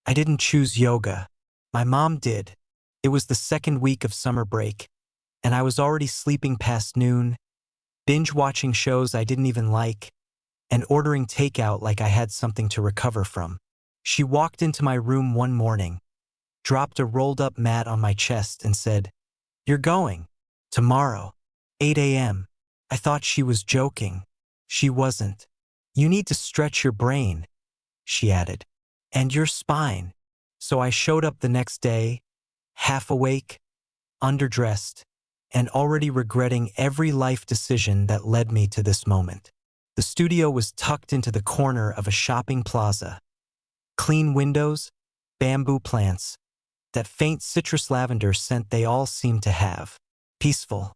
I didn't choose yoga. My mom did. It was the second week of summer break, and I was already sleeping past noon, binge-watching shows I didn't even like, and ordering takeout like I had something to recover from. She walked into my room one morning, dropped a rolled-up mat on my chest and said, "You're going. Tomorrow. 8 a.m. I thought she was joking. She wasn't. "You need to stretch your brain," she added, "and your spine." So I showed up the next day, half awake, underdressed, and already regretting every life decision that led me to this moment. The studio was tucked into the corner of a shopping plaza. Clean windows, bamboo plants, that faint citrus lavender scent they all seemed to have. Peaceful.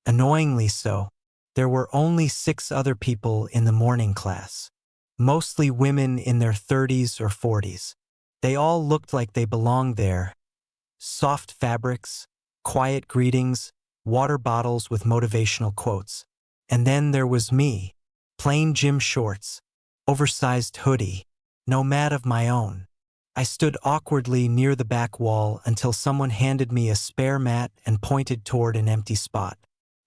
Annoyingly so. There were only 6 other people in the morning class. Mostly women in their 30s or 40s. They all looked like they belonged there. Soft fabrics, quiet greetings, water bottles with motivational quotes. And then there was me. Plain gym shorts, oversized hoodie, no mat of my own. I stood awkwardly near the back wall until someone handed me a spare mat and pointed toward an empty spot.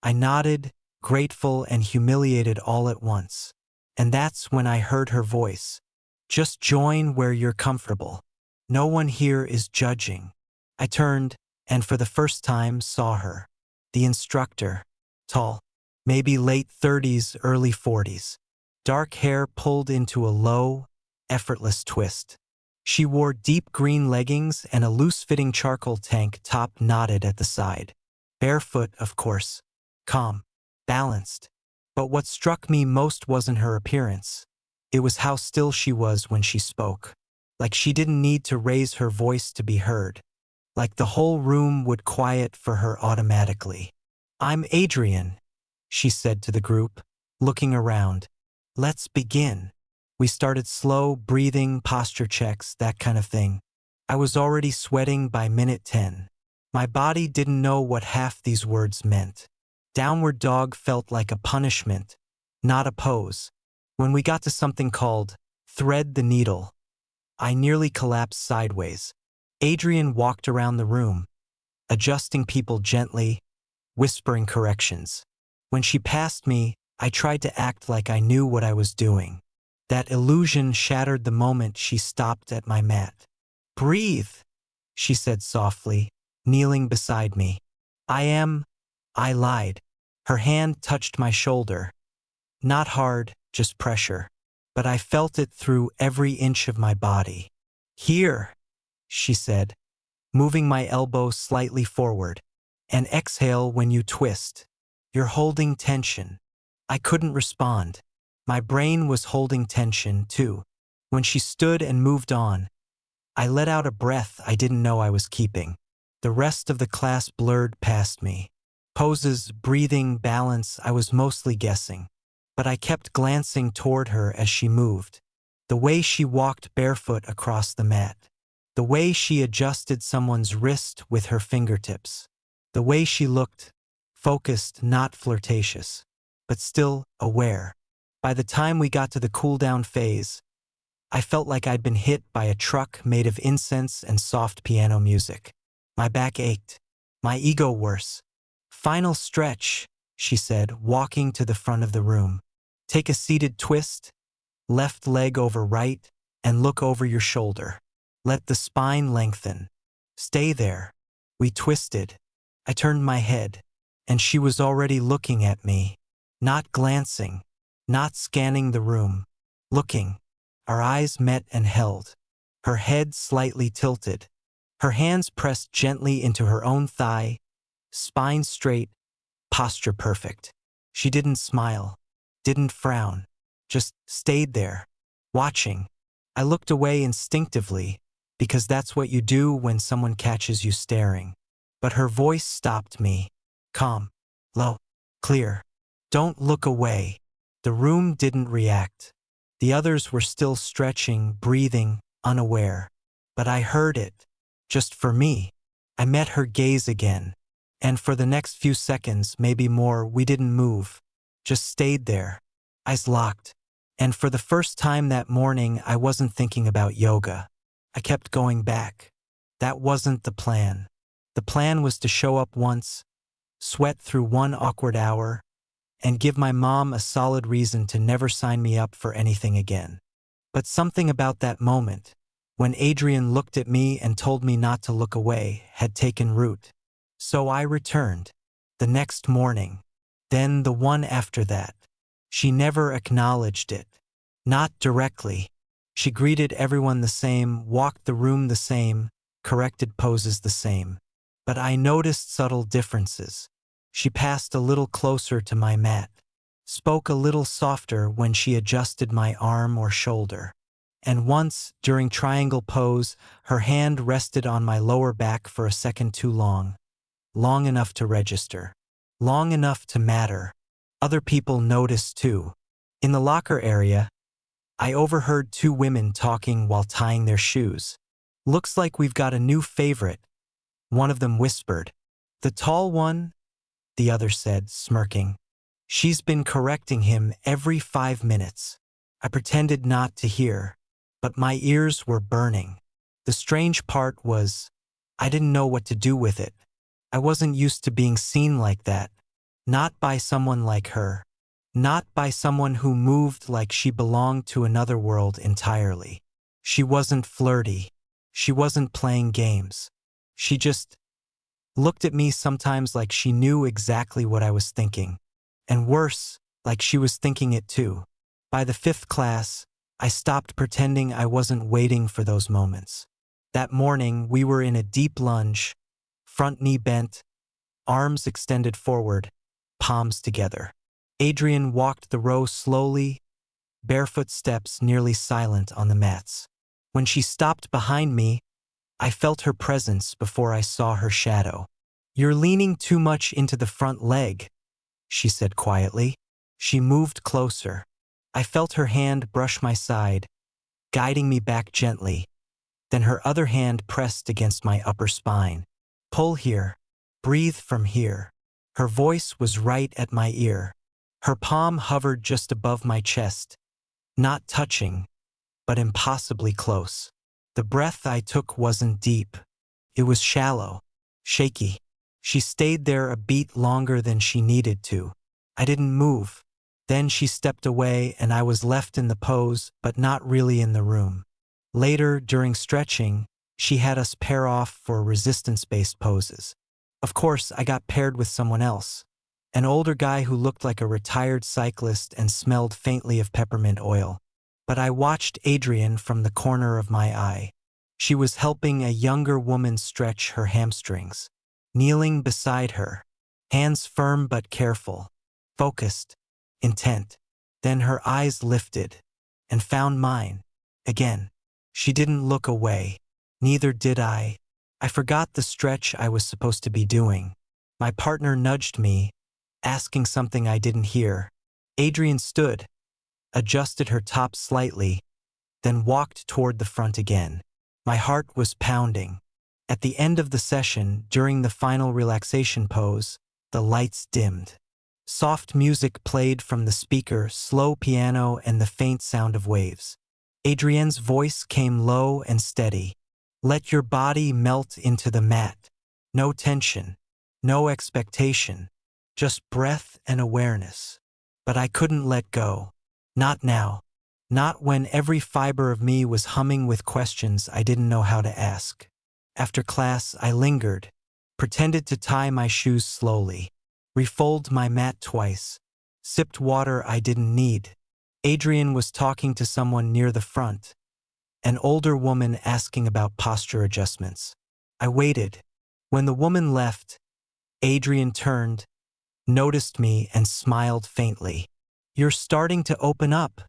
I nodded, grateful and humiliated all at once. And that's when I heard her voice. "Just join where you're comfortable. No one here is judging." I turned, and for the first time saw her. The instructor. Tall. Maybe late 30s, early 40s. Dark hair pulled into a low, effortless twist. She wore deep green leggings and a loose-fitting charcoal tank top knotted at the side. Barefoot, of course. Calm. Balanced. But what struck me most wasn't her appearance. It was how still she was when she spoke. Like she didn't need to raise her voice to be heard. Like the whole room would quiet for her automatically. "I'm Adrian," she said to the group, looking around. "Let's begin." We started slow, breathing, posture checks, that kind of thing. I was already sweating by minute 10. My body didn't know what half these words meant. Downward dog felt like a punishment, not a pose. When we got to something called thread the needle, I nearly collapsed sideways. Adrian walked around the room, adjusting people gently, whispering corrections. When she passed me, I tried to act like I knew what I was doing. That illusion shattered the moment she stopped at my mat. "Breathe," she said softly, kneeling beside me. I lied. Her hand touched my shoulder. Not hard, just pressure. But I felt it through every inch of my body. "Here," she said, moving my elbow slightly forward. "And exhale when you twist. You're holding tension." I couldn't respond. My brain was holding tension, too. When she stood and moved on, I let out a breath I didn't know I was keeping. The rest of the class blurred past me. Poses, breathing, balance, I was mostly guessing. But I kept glancing toward her as she moved. The way she walked barefoot across the mat. The way she adjusted someone's wrist with her fingertips. The way she looked, focused, not flirtatious, but still aware. By the time we got to the cool-down phase, I felt like I'd been hit by a truck made of incense and soft piano music. My back ached. My ego worse. "Final stretch," she said, walking to the front of the room. "Take a seated twist, left leg over right, and look over your shoulder. Let the spine lengthen. Stay there." We twisted. I turned my head, and she was already looking at me, not glancing, not scanning the room, looking. Our eyes met and held. Her head slightly tilted. Her hands pressed gently into her own thigh, spine straight, posture perfect. She didn't smile, didn't frown, just stayed there, watching. I looked away instinctively, because that's what you do when someone catches you staring. But her voice stopped me. Calm, low, clear. "Don't look away." The room didn't react. The others were still stretching, breathing, unaware. But I heard it. Just for me. I met her gaze again. And for the next few seconds, maybe more, we didn't move. Just stayed there. Eyes locked. And for the first time that morning, I wasn't thinking about yoga. I kept going back. That wasn't the plan. The plan was to show up once, sweat through one awkward hour, and give my mom a solid reason to never sign me up for anything again. But something about that moment, when Adrian looked at me and told me not to look away, had taken root. So I returned. The next morning. Then the one after that. She never acknowledged it. Not directly. She greeted everyone the same, walked the room the same, corrected poses the same. But I noticed subtle differences. She passed a little closer to my mat, spoke a little softer when she adjusted my arm or shoulder. And once, during triangle pose, her hand rested on my lower back for a second too long. Long enough to register. Long enough to matter. Other people noticed too. In the locker area, I overheard two women talking while tying their shoes. Looks like we've got a new favorite, one of them whispered. The tall one? The other said, smirking. She's been correcting him every 5 minutes. I pretended not to hear, but my ears were burning. The strange part was, I didn't know what to do with it. I wasn't used to being seen like that. Not by someone like her. Not by someone who moved like she belonged to another world entirely. She wasn't flirty. She wasn't playing games. She just looked at me sometimes like she knew exactly what I was thinking. And worse, like she was thinking it too. By the 5th class, I stopped pretending I wasn't waiting for those moments. That morning, we were in a deep lunge, front knee bent, arms extended forward, palms together. Adrian walked the row slowly, barefoot steps nearly silent on the mats. When she stopped behind me, I felt her presence before I saw her shadow. You're leaning too much into the front leg, she said quietly. She moved closer. I felt her hand brush my side, guiding me back gently. Then her other hand pressed against my upper spine. Pull here. Breathe from here. Her voice was right at my ear. Her palm hovered just above my chest, not touching, but impossibly close. The breath I took wasn't deep. It was shallow, shaky. She stayed there a beat longer than she needed to. I didn't move. Then she stepped away and I was left in the pose, but not really in the room. Later, during stretching, she had us pair off for resistance-based poses. Of course, I got paired with someone else. An older guy who looked like a retired cyclist and smelled faintly of peppermint oil. But I watched Adrian from the corner of my eye. She was helping a younger woman stretch her hamstrings. Kneeling beside her, hands firm but careful, focused, intent. Then her eyes lifted and found mine. Again, she didn't look away. Neither did I. I forgot the stretch I was supposed to be doing. My partner nudged me, asking something I didn't hear. Adrian stood, adjusted her top slightly, then walked toward the front again. My heart was pounding. At the end of the session, during the final relaxation pose, the lights dimmed. Soft music played from the speaker, slow piano and the faint sound of waves. Adrienne's voice came low and steady. Let your body melt into the mat. No tension, no expectation, just breath and awareness. But I couldn't let go. Not now. Not when every fiber of me was humming with questions I didn't know how to ask. After class, I lingered, pretended to tie my shoes slowly, refold my mat twice, sipped water I didn't need. Adrian was talking to someone near the front, an older woman asking about posture adjustments. I waited. When the woman left, Adrian turned, noticed me and smiled faintly. You're starting to open up,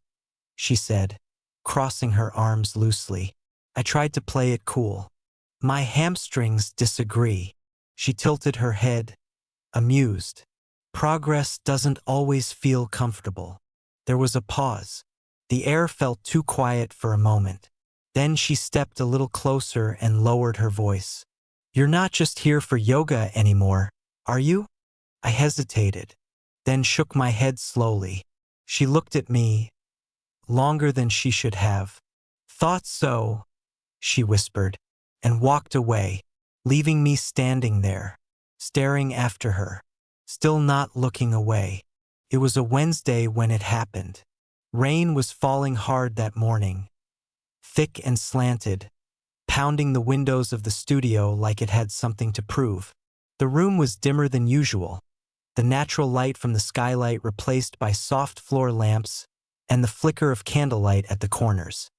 she said, crossing her arms loosely. I tried to play it cool. My hamstrings disagree. She tilted her head, amused. Progress doesn't always feel comfortable. There was a pause. The air felt too quiet for a moment. Then she stepped a little closer and lowered her voice. You're not just here for yoga anymore, are you? I hesitated, then shook my head slowly. She looked at me, longer than she should have. Thought so, she whispered, and walked away, leaving me standing there, staring after her, still not looking away. It was a Wednesday when it happened. Rain was falling hard that morning, thick and slanted, pounding the windows of the studio like it had something to prove. The room was dimmer than usual, the natural light from the skylight replaced by soft floor lamps and the flicker of candlelight at the corners.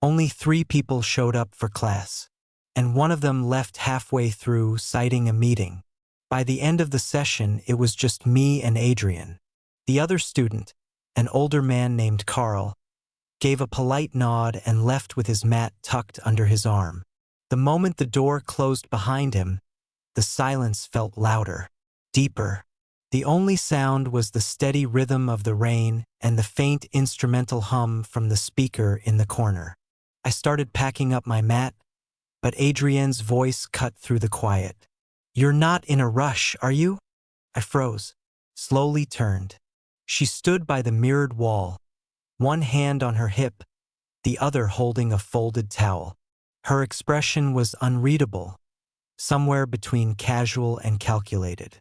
Only 3 people showed up for class, and one of them left halfway through, citing a meeting. By the end of the session, it was just me and Adrian. The other student, an older man named Carl, gave a polite nod and left with his mat tucked under his arm. The moment the door closed behind him, the silence felt louder, deeper. The only sound was the steady rhythm of the rain and the faint instrumental hum from the speaker in the corner. I started packing up my mat, but Adrienne's voice cut through the quiet. "You're not in a rush, are you?" I froze, slowly turned. She stood by the mirrored wall, one hand on her hip, the other holding a folded towel. Her expression was unreadable, somewhere between casual and calculated.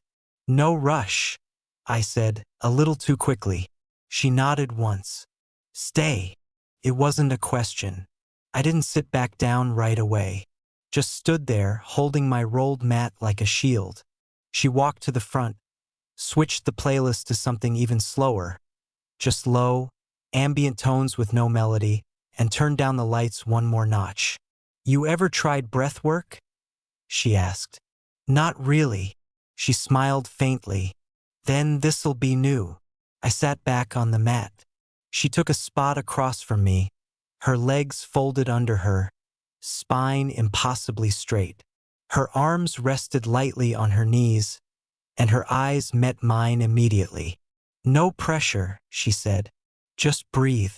"No rush," I said, a little too quickly. She nodded once. "Stay." It wasn't a question. I didn't sit back down right away, just stood there holding my rolled mat like a shield. She walked to the front, switched the playlist to something even slower, just low, ambient tones with no melody, and turned down the lights one more notch. "You ever tried breath work?" she asked. "Not really." She smiled faintly. "Then this'll be new." I sat back on the mat. She took a spot across from me, her legs folded under her, spine impossibly straight. Her arms rested lightly on her knees, and her eyes met mine immediately. "No pressure," she said. "Just breathe.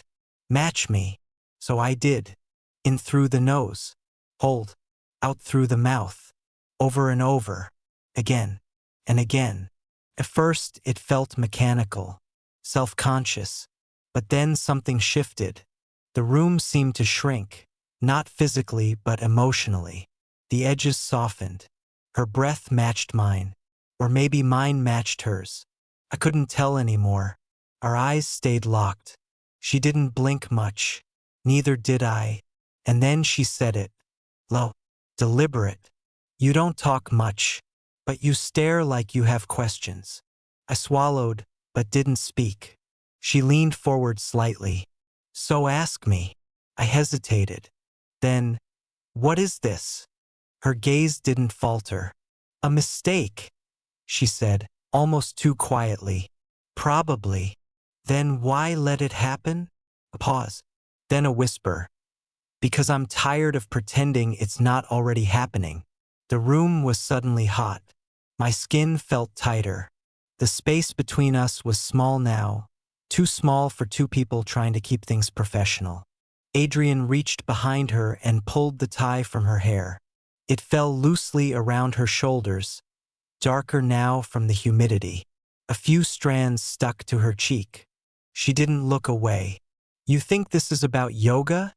Match me." So I did. In through the nose. Hold. Out through the mouth. Over and over. Again. And again. At first, it felt mechanical, self-conscious. But then something shifted. The room seemed to shrink, not physically but emotionally. The edges softened. Her breath matched mine. Or maybe mine matched hers. I couldn't tell anymore. Our eyes stayed locked. She didn't blink much. Neither did I. And then she said it. Low. Deliberate. "You don't talk much, but you stare like you have questions." I swallowed, but didn't speak. She leaned forward slightly. "So ask me." I hesitated. Then, "What is this?" Her gaze didn't falter. "A mistake," she said, almost too quietly. "Probably." "Then why let it happen?" A pause. Then a whisper. "Because I'm tired of pretending it's not already happening." The room was suddenly hot. My skin felt tighter. The space between us was small now, too small for 2 people trying to keep things professional. Adrian reached behind her and pulled the tie from her hair. It fell loosely around her shoulders, darker now from the humidity. A few strands stuck to her cheek. She didn't look away. "You think this is about yoga?"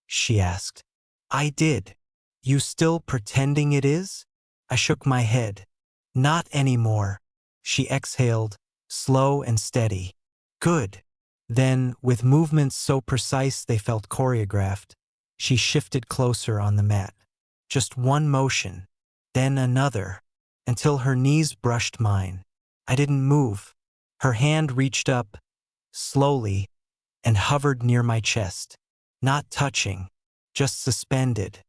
she asked. I did. "You still pretending it is?" I shook my head. "Not anymore." She exhaled, slow and steady. "Good." Then, with movements so precise they felt choreographed, she shifted closer on the mat. Just one motion, then another, until her knees brushed mine. I didn't move. Her hand reached up, slowly, and hovered near my chest. Not touching, just suspended.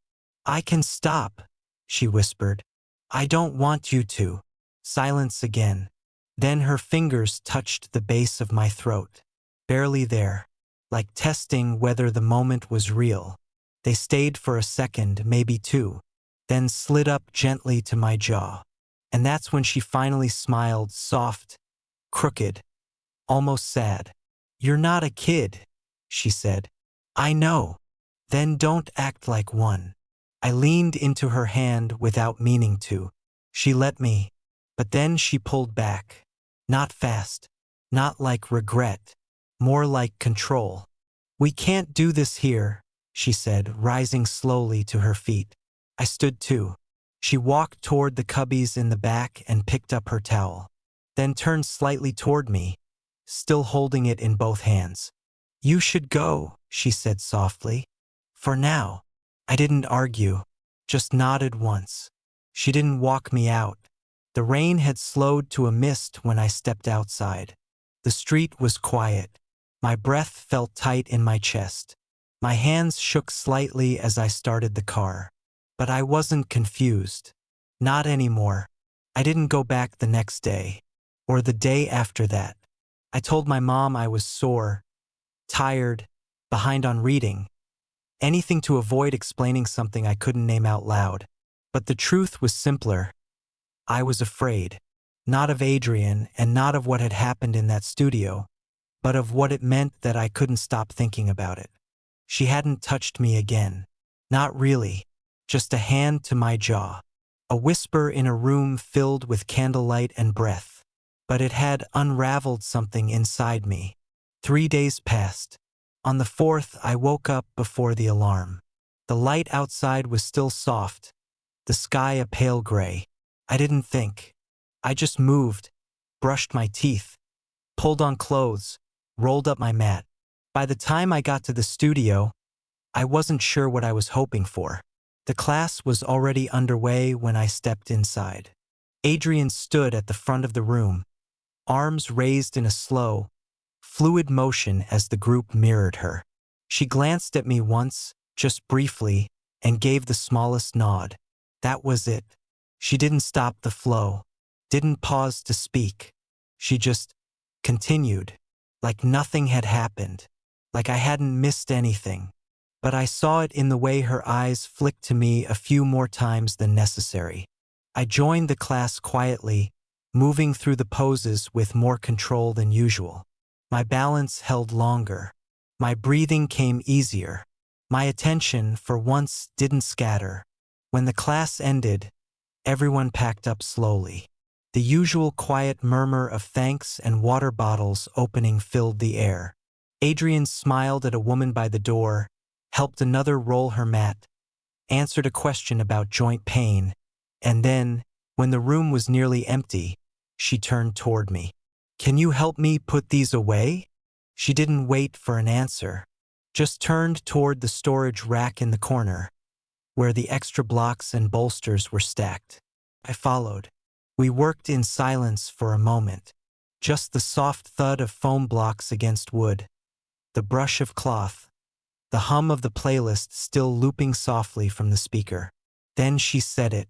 "I can stop," she whispered. "I don't want you to." Silence again. Then her fingers touched the base of my throat. Barely there, like testing whether the moment was real. They stayed for a second, maybe 2, then slid up gently to my jaw. And that's when she finally smiled, soft, crooked, almost sad. "You're not a kid," she said. "I know." "Then don't act like one." I leaned into her hand without meaning to. She let me, but then she pulled back. Not fast, not like regret, more like control. "We can't do this here," she said, rising slowly to her feet. I stood too. She walked toward the cubbies in the back and picked up her towel, then turned slightly toward me, still holding it in both hands. You should go, she said softly. For now. I didn't argue, just nodded once. She didn't walk me out. The rain had slowed to a mist when I stepped outside. The street was quiet. My breath felt tight in my chest. My hands shook slightly as I started the car. But I wasn't confused. Not anymore. I didn't go back the next day, or the day after that. I told my mom I was sore, tired, behind on reading. Anything to avoid explaining something I couldn't name out loud. But the truth was simpler. I was afraid. Not of Adrian and not of what had happened in that studio, but of what it meant that I couldn't stop thinking about it. She hadn't touched me again. Not really. Just a hand to my jaw. A whisper in a room filled with candlelight and breath. But it had unraveled something inside me. 3 days passed. On the 4th, I woke up before the alarm. The light outside was still soft, the sky a pale gray. I didn't think. I just moved, brushed my teeth, pulled on clothes, rolled up my mat. By the time I got to the studio, I wasn't sure what I was hoping for. The class was already underway when I stepped inside. Adrian stood at the front of the room, arms raised in a slow, fluid motion as the group mirrored her. She glanced at me once, just briefly, and gave the smallest nod. That was it. She didn't stop the flow, didn't pause to speak. She just continued, like nothing had happened, like I hadn't missed anything. But I saw it in the way her eyes flicked to me a few more times than necessary. I joined the class quietly, moving through the poses with more control than usual. My balance held longer. My breathing came easier. My attention, for once, didn't scatter. When the class ended, everyone packed up slowly. The usual quiet murmur of thanks and water bottles opening filled the air. Adrian smiled at a woman by the door, helped another roll her mat, answered a question about joint pain, and then, when the room was nearly empty, she turned toward me. Can you help me put these away? She didn't wait for an answer, just turned toward the storage rack in the corner, where the extra blocks and bolsters were stacked. I followed. We worked in silence for a moment, just the soft thud of foam blocks against wood, the brush of cloth, the hum of the playlist still looping softly from the speaker. Then she said it.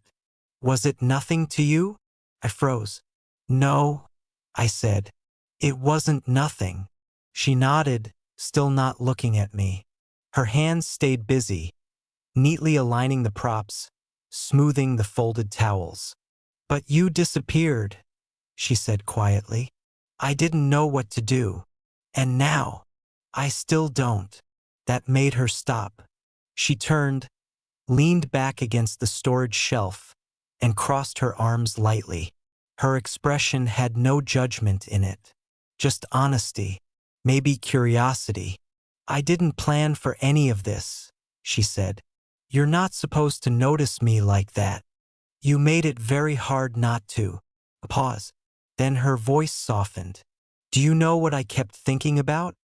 Was it nothing to you? I froze. No, I said. It wasn't nothing. She nodded, still not looking at me. Her hands stayed busy, neatly aligning the props, smoothing the folded towels. But you disappeared, she said quietly. I didn't know what to do. And now, I still don't. That made her stop. She turned, leaned back against the storage shelf, and crossed her arms lightly. Her expression had no judgment in it, just honesty, maybe curiosity. I didn't plan for any of this, she said. You're not supposed to notice me like that. You made it very hard not to. A pause. Then her voice softened. Do you know what I kept thinking about?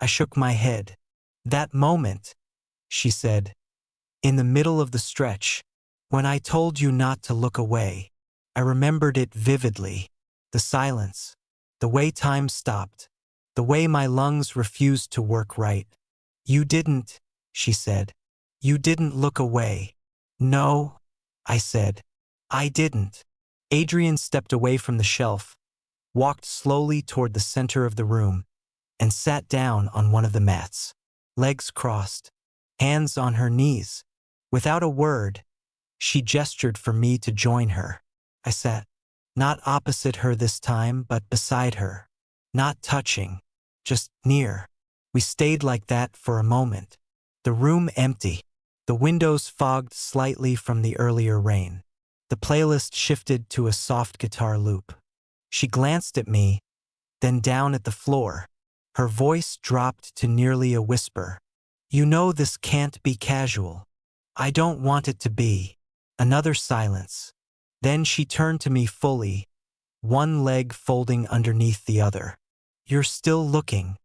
I shook my head. That moment, she said, in the middle of the stretch, when I told you not to look away, I remembered it vividly. The silence, the way time stopped, the way my lungs refused to work right. You didn't, she said. You didn't look away. No, I said. I didn't. Adrian stepped away from the shelf, walked slowly toward the center of the room, and sat down on one of the mats, legs crossed, hands on her knees. Without a word, she gestured for me to join her. I sat, not opposite her this time, but beside her, not touching, just near. We stayed like that for a moment. The room empty, the windows fogged slightly from the earlier rain. The playlist shifted to a soft guitar loop. She glanced at me, then down at the floor. Her voice dropped to nearly a whisper. You know this can't be casual. I don't want it to be. Another silence. Then she turned to me fully, one leg folding underneath the other. You're still looking.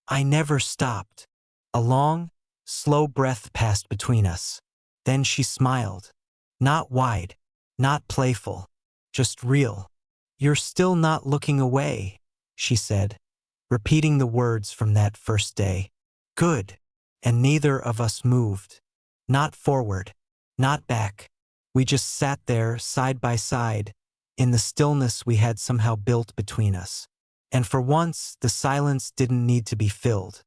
I never stopped. A long, slow breath passed between us. Then she smiled. Not wide, not playful, just real. You're still not looking away, she said, repeating the words from that first day. Good. And neither of us moved. Not forward, not back. We just sat there, side by side, in the stillness we had somehow built between us. And for once, the silence didn't need to be filled.